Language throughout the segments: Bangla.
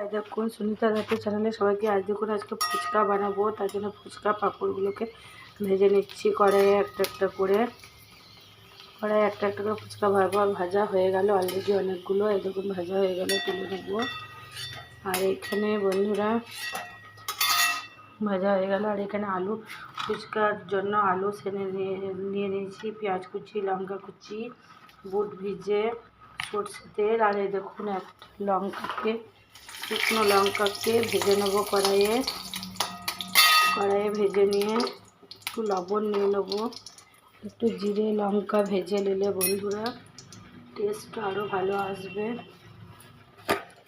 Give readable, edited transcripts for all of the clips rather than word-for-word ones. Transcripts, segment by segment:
এই দেখুন সুনিতা দত্ত চ্যানেলে সবাইকে আজ দেখুন আজকে ফুচকা বানাবো। তার জন্য ফুচকা পাঁপড়গুলোকে ভেজে নিচ্ছি কড়াইয়ে একটা একটা করে ফুচকা ভাজা হয়ে গেল অলরেডি অনেকগুলো। এই দেখুন ভাজা হয়ে গেল, তুলে নেবো। আর এখানে বন্ধুরা ভাজা হয়ে গেল। আর এখানে আলু ফুচকার জন্য আলু সেনে নিয়ে নিয়েছি, পেঁয়াজ কুচি, লঙ্কা কুচি, বুট ভিজে, সরষে তেল। আর এই দেখুন একটা শুকনো লঙ্কাকে ভেজে নেবো কড়াইয়ে ভেজে নিয়ে একটু লবণ নিয়ে নেবো, একটু জিরে লঙ্কা ভেজে নিলে বন্ধুরা টেস্টটা আরও ভালো আসবে।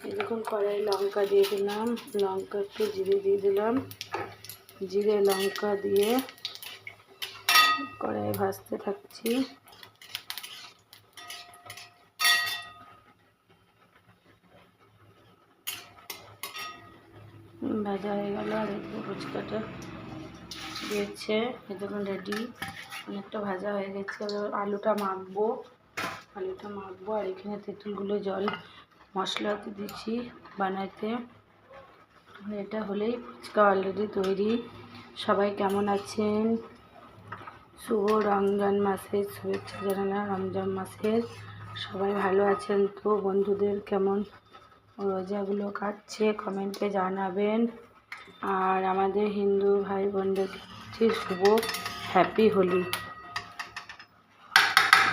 এই দেখুন কড়াইয়ে লঙ্কা দিয়ে দিলাম, লঙ্কা একটু জিরে দিয়ে দিলাম, জিরে লঙ্কা দিয়ে কড়াইয়ে ভাজতে থাকছি। ভাজা হয়ে গেল। আর একটু ফুচকাটা দিয়েছে, এই দেখুন রেডি, অনেকটা ভাজা হয়ে গেছে। আলুটা মাখবো। আর এখানে তেঁতুলগুলো জল মশলাতে দিচ্ছি বানাইতে। এটা হলেই ফুচকা অলরেডি তৈরি। সবাই কেমন আছেন? শুভ রমজান মাসের শুভেচ্ছা জানালাম। রমজান মাসের সবাই ভালো আছেন তো? বন্ধুদের কেমন রোজাগুলো কাটছে কমেন্টে জানাবেন। আর আমাদের হিন্দু ভাই বোনদের শুভ হ্যাপি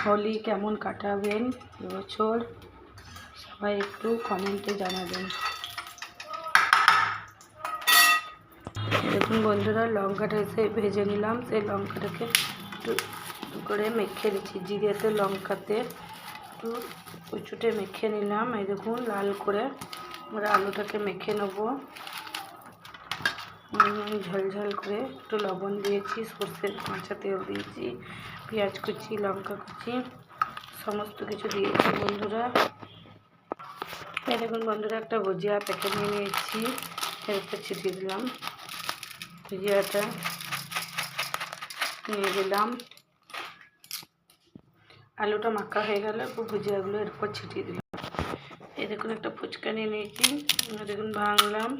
হোলি কেমন কাটাবেন এবছর সবাই একটু কমেন্টে জানাবেন। দেখুন বন্ধুরা লঙ্কাটা এসে ভেজে নিলাম, সেই লঙ্কাটাকে একটু করে মেখে দিচ্ছি জিরেতে লঙ্কাতে একটু চুটে মেখে নিলাম। এই দেখুন লাল করে আমরা আলুটাকে মেখে নেবো ঝাল করে। একটু লবণ দিয়েছি, সর্ষের কাঁচা তেল দিয়েছি, পেঁয়াজ কুচি, লঙ্কা কুচি সমস্ত কিছু দিয়েছি বন্ধুরা। এই দেখুন বন্ধুরা একটা ভুজিয়া প্যাকেট নিয়ে নিয়েছি, এরপর ছিটিয়ে দিলাম ভুজিয়াটা নিয়ে দিলাম। আলুটা মাখা হয়ে গেল, ভুজিয়াগুলো এরপর ছিটিয়ে দিলাম। এই দেখুন একটা ফুচকা নিয়ে নিয়েছি, দেখুন ভাঙলাম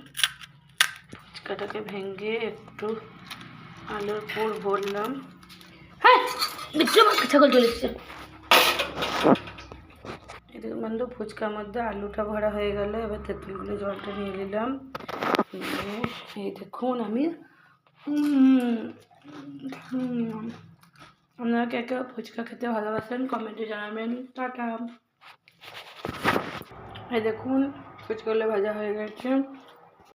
ফুচকাটাকে, ভেঙে একটু আলুর পুর ভরলাম। হ্যাঁ ছাগল চলে এসছে। এই দেখুন বন্ধু ফুচকার মধ্যে আলুটা ভরা হয়ে গেল। এবার তেঁতুলগুলো জলটা নিয়ে নিলাম। এই দেখুন আমি আপনারা কে কে ফুচকা খেতে ভালোবাসেন কমেন্টে জানাবেন। টাটা। এই দেখুন ফুচকাগুলো ভাজা হয়ে গেছে।